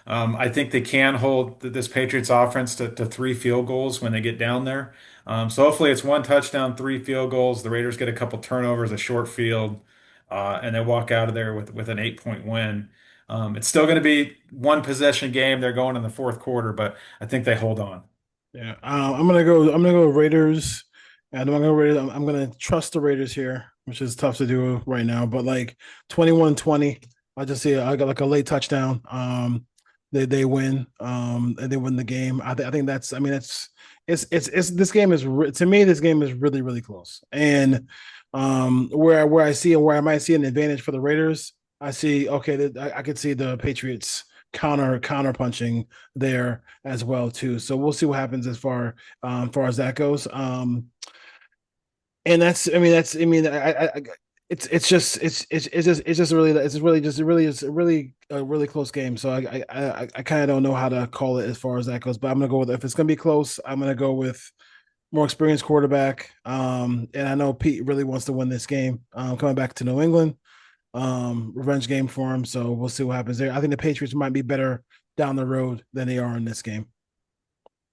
I think they can hold this Patriots offense to 3 field goals when they get down there. So hopefully it's 1 touchdown, 3 field goals. The Raiders get a couple turnovers, a short field, and they walk out of there with an 8-point win. It's still going to be one possession game. They're going in the fourth quarter, but I think they hold on. Yeah, I'm gonna go Raiders, and I'm gonna go Raiders. I'm gonna trust the Raiders here, which is tough to do right now. But like 21-20, I got like a late touchdown. They win, and they win the game. I think that's. I mean, it's this game is to me this game is really really close. And where I see and where I might see an advantage for the Raiders, I see okay. I could see the Patriots counter punching there as well too. So we'll see what happens far as that goes. And it's really a really close game. So I kind of don't know how to call it as far as that goes. But I'm gonna go with if it's gonna be close, I'm gonna go with more experienced quarterback. And I know Pete really wants to win this game. Coming back to New England, revenge game for him. So we'll see what happens there. I think the Patriots might be better down the road than they are in this game.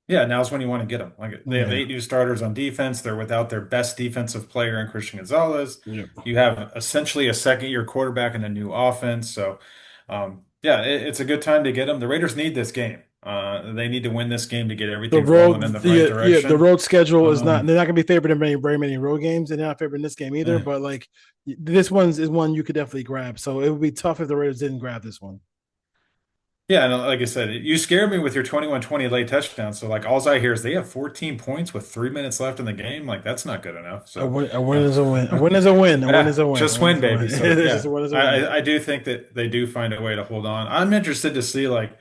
Yeah, now's when you want to get them. Like they have Yeah. 8 new starters on defense. They're without their best defensive player in Christian Gonzalez. Yeah. You have essentially a second-year quarterback and a new offense. So, yeah, it's a good time to get them. The Raiders need this game. They need to win this game to get The everything rolling road, in the right the direction. road schedule is not. Um, They're not going to be favored in very many road games. They're not favored in this game either. eh. But like this is one you could definitely grab. So it would be tough if the Raiders didn't grab this one. Yeah, and like I said, you scared me with your 21-20 late touchdown. So like all I hear is they have 14 points with 3 minutes left in the game. Like that's not good enough. So A win uh, is a win. A win is a win. A win yeah, is a win. just A win win, is a win. baby. So It's just yeah, a win is a win. I do think that they do find a way to hold on. I'm interested to see like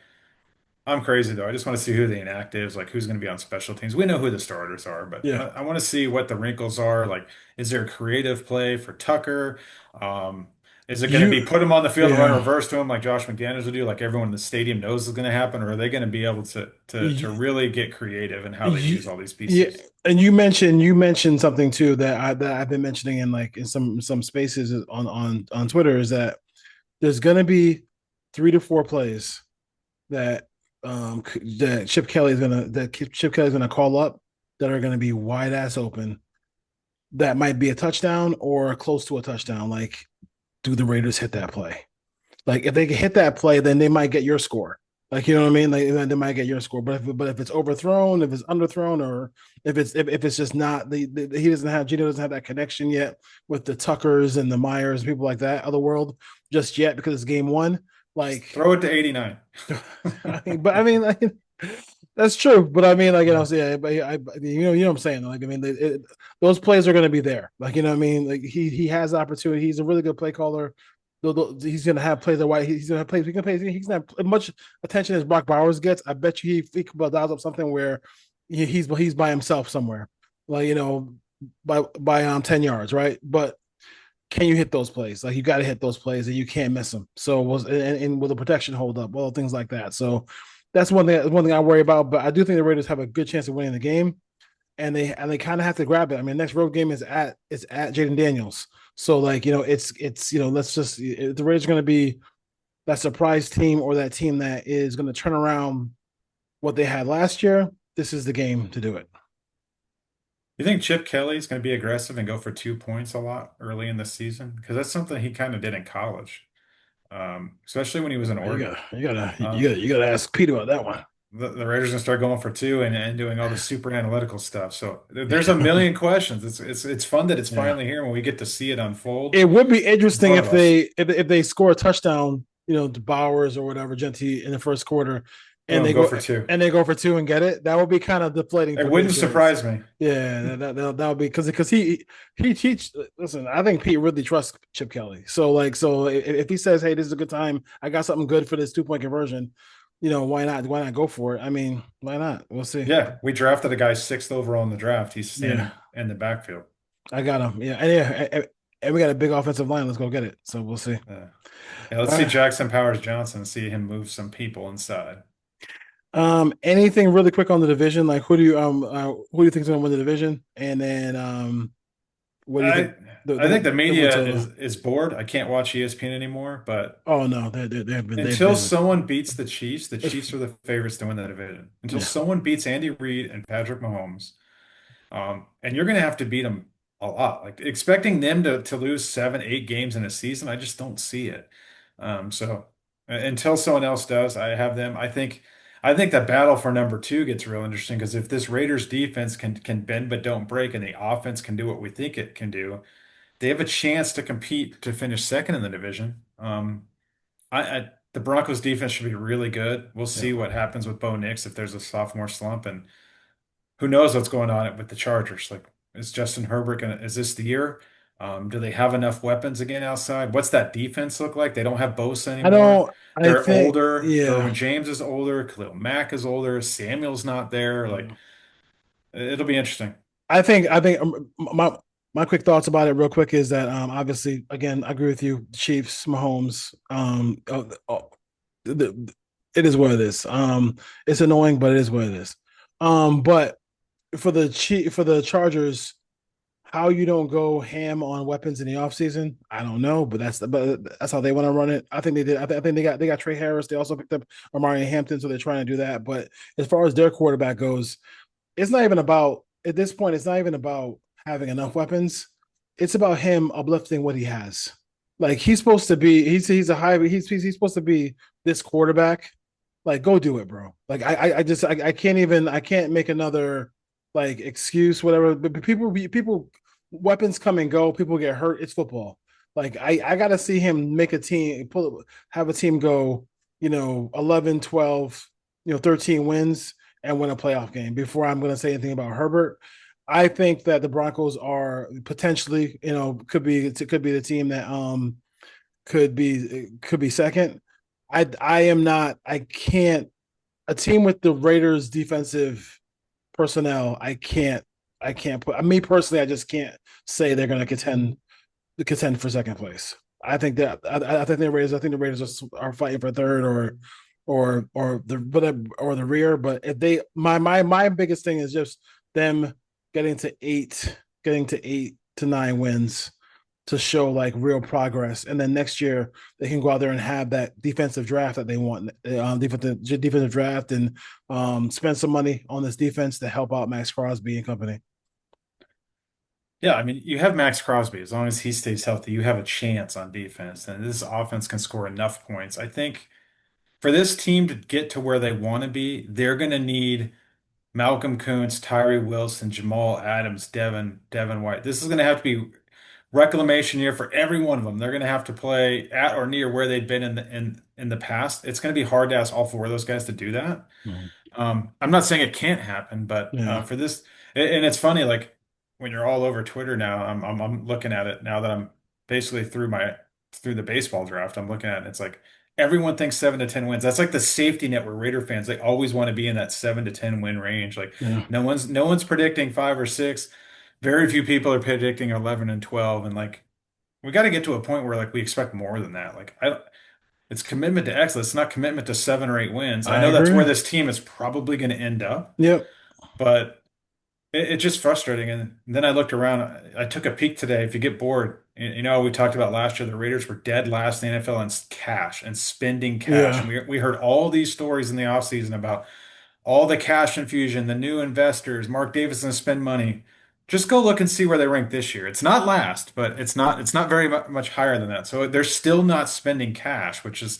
I'm crazy though. I just want to see who the inactives, like who's going to be on special teams. We know who the starters are, but Yeah. I want to see what the wrinkles are. Like, is there a creative play for Tucker? Um, is it going to be You put him on the field and run yeah. reverse to him like Josh McDaniels would do, like everyone in the stadium knows is going to happen, or are they going to be able to You, really get creative in how they you, use all these yeah. pieces? And you mentioned something too that I've been mentioning in like in some spaces on Twitter is that there's going to be 3 to 4 plays that Chip Kelly's gonna call up that are gonna be wide ass open. That might be a touchdown or close to a touchdown. Like, do the Raiders hit that play? Like, if they can hit that play, then they might get your score. Like, you know what I mean? Like, they might get your score. But if it's overthrown, if it's underthrown, or if it's just not Gino doesn't have that connection yet with the Tuckers and the Myers, people like that of the world just yet because it's game one. Like, Throw it to 89. like, that's true. But I mean, like, so yeah, but you know what I'm saying. Like, I mean, those plays are going to be there. Like, you know what I mean. Like, he has opportunity. He's a really good play caller. he's going to have plays that why he's going to play. He's going to play. He's going to have as much attention as Brock Bowers gets. I bet you he dials up something where he's by himself somewhere, like by 10 yards, right? But can you hit those plays? Like you got to hit those plays, and you can't miss them. So and with the protection hold up, all things like that. So that's one thing I worry about. But I do think the Raiders have a good chance of winning the game, and they kind of have to grab it. I mean, next road game is at Jaden Daniels. So like it's let's just if the Raiders are going to be that surprise team or that team that is going to turn around what they had last year. This is the game to do it. You think Chip Kelly is going to be aggressive and go for 2 points a lot early in the season? Because that's something he kind of did in college, especially when he was in You Oregon. gotta, you gotta, Uh, you gotta ask Pete about that one. the Raiders gonna start going for two and doing all the super analytical stuff. So there's a million questions. It's fun that it's Yeah, finally here when we get to see it unfold it would be in interesting front if of us. they score a touchdown, to Bowers or whatever Genty in the first quarter, and Boom, they go go for two. and they go for two and get it. That would be kind of deflating It for wouldn't Patriots. surprise me. Yeah, that would be because he teach. Listen, I think Pete really trusts Chip Kelly. So if he says, "Hey, this is a good time. I got something good for this 2 point conversion," why not? Why not go for it? I mean, why not? We'll see. Yeah, we drafted a guy sixth overall in the draft. He's Yeah, standing in the backfield. I got him. Yeah, and we got a big offensive line. Let's go get it. So we'll see. Yeah, let's see Uh, Jackson Powers Johnson, see him move some people inside. anything really quick on the division? Like, who do you think is going to win the division? And then, what do you I think I think the the win media total? is bored. I can't watch ESPN anymore, but Oh no, they've until been someone beats the it's, Chiefs are the favorites to win the division. Until yeah. someone beats Andy Reid and Patrick Mahomes, and you're going to have to beat them a lot. Like expecting them to lose 7, 8 games in a season, I just don't see it. So until someone else does, I have them. I think that battle for number two gets real interesting because if this Raiders defense can bend but don't break, and the offense can do what we think it can do, they have a chance to compete to finish second in the division. The Broncos defense should be really good. We'll Yeah. see what happens with Bo Nix if there's a sophomore slump, and who knows what's going on with the Chargers. Like, is Justin Herbert is this the year? Do they have enough weapons again outside? What's that defense look like? They don't have Bosa I anymore. don't. I They're think. older. Yeah. Derwin James is older. Khalil Mack is older. Samuel's not there. Like, Yeah. it'll be interesting. I think my quick thoughts about it, real quick, is that obviously, again, I agree with you. Chiefs, Mahomes. It is what it is. It's annoying, but it is what it is. But for the Chargers, how you don't go ham on weapons in the offseason, I don't know, but that's how they want to run it. I think they did. I think they got Trey Harris. They also picked up Amari Hampton, so they're trying to do that. But as far as their quarterback goes, it's not even about at this point. It's not even about having enough weapons. It's about him uplifting what he has. Like he's supposed to be. He's a high. He's supposed to be this quarterback. Like go do it, bro. Like I can't even. I can't make another like excuse whatever. But people weapons come and go. People get hurt. It's football. Like I got to see him make a team. Have a team go. 11, 12, 13 wins and win a playoff game before I'm going to say anything about Herbert. I think that the Broncos are potentially, could be the team that could be second. I am not. I can't. A team with the Raiders defensive personnel, I can't. I can't put. Me personally, I just can't say they're going to contend for second place. I think that I think the Raiders. I think the Raiders are fighting for third or the rear. But if they my biggest thing is just them getting to 8 to 9 wins to show like real progress, and then next year they can go out there and have that defensive draft that they want, defensive draft, and spend some money on this defense to help out Max Crosby and company. Yeah, I mean, you have Max Crosby. As long as he stays healthy, you have a chance on defense, and this offense can score enough points. I think for this team to get to where they want to be, they're going to need Malcolm Kuntz, Tyree Wilson, Jamal Adams, Devin White. This is going to have to be reclamation year for every one of them. They're going to have to play at or near where they've been in the past. It's going to be hard to ask all four of those guys to do that. Mhm. I'm not saying it can't happen, but Yeah. for this, and it's funny, like when you're all over Twitter now, I'm looking at it now that I'm basically through my through the baseball draft, I'm looking at it, it's like everyone thinks 7 to 10 wins. That's like the safety net where Raider fans, they always want to be in that 7 to 10 win range. Like Yeah. no one's predicting 5 or 6. Very few people are predicting 11 and 12. And like we got to get to a point where like we expect more than that. Like it's commitment to excellence, not commitment to 7 or 8 wins. I I know that's agree. where this team is probably going to end up, Yep. but it's just frustrating. And then I looked around. I took a peek today. If you get bored, you know, we talked about last year, the Raiders were dead last in the NFL in cash and spending cash. Yeah. And we heard all these stories in the offseason about all the cash infusion, the new investors, Mark Davis going to spend money. Just go look and see where they rank this year. It's not last, but it's not very much higher than that. So they're still not spending cash, which is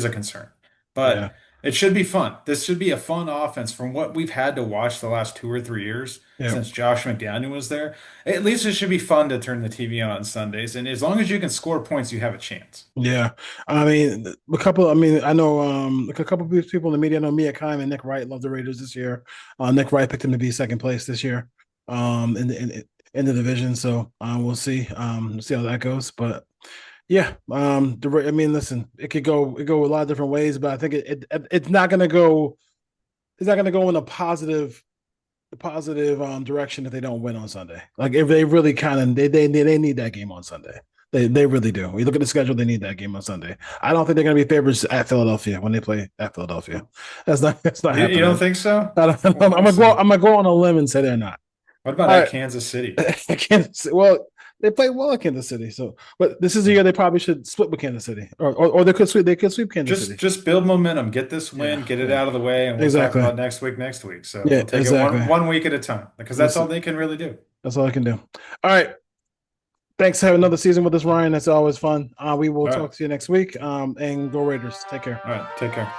a concern. Yeah. But it should be fun. This should be a fun offense from what we've had to watch the last 2 or 3 years Yeah. since Josh McDaniel was there. At least it should be fun to turn the TV on Sundays. And as long as you can score points, you have a chance. Yeah. I mean, I know like a couple of people in the media. I know Mia Kime and Nick Wright love the Raiders this year. Nick Wright picked him to be second place this year in the division. So we'll see. See how that goes. But yeah, I mean, listen, it could go a lot of different ways, but I think it's not gonna go in a positive direction if they don't win on Sunday. Like if they really kind of they need that game on Sunday. They really do. We look at the schedule; they need that game on Sunday. I don't think they're going to be favorites at Philadelphia when they play at Philadelphia. That's not happening. You don't think so? I'm gonna go on a limb and say they're not. What about All at right. Kansas City? Well, they played well at Kansas City, so but this is the year they probably should split with Kansas City, or they could sweep Kansas City. Just build momentum, get this win, Yeah, get it yeah. out of the way, and we'll Exactly. talk about next week. So Yeah, we'll take exactly. it one week at a time because that's Listen. all they can really do. That's all I can do. All right. Thanks for having another season with us, Ryan. That's always fun. We will All right. talk to you next week. And go Raiders. Take care. All right, take care.